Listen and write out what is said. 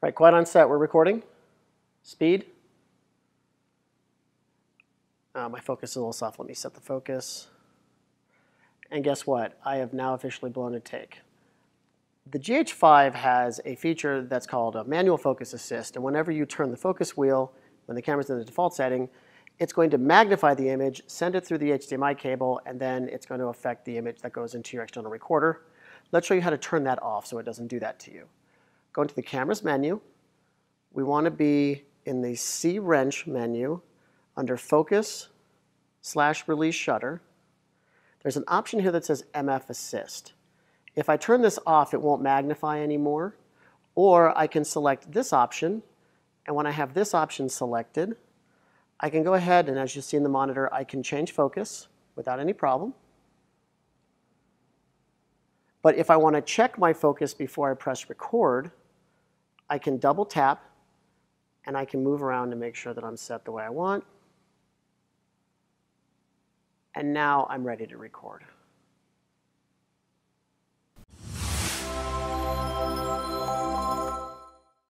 Right, quiet on set, we're recording. Speed. My focus is a little soft. Let me set the focus. And guess what? I have now officially blown a take. The GH5 has a feature that's called a manual focus assist. And whenever you turn the focus wheel, when the camera's in the default setting, it's going to magnify the image, send it through the HDMI cable, and then it's going to affect the image that goes into your external recorder. Let's show you how to turn that off so it doesn't do that to you. Go into the camera's menu. We want to be in the C wrench menu under Focus/Release Shutter. There's an option here that says MF Assist. If I turn this off, it won't magnify anymore. Or I can select this option, and when I have this option selected, I can go ahead and, as you see in the monitor, I can change focus without any problem. But if I want to check my focus before I press record, I can double tap, and I can move around to make sure that I'm set the way I want. And now I'm ready to record.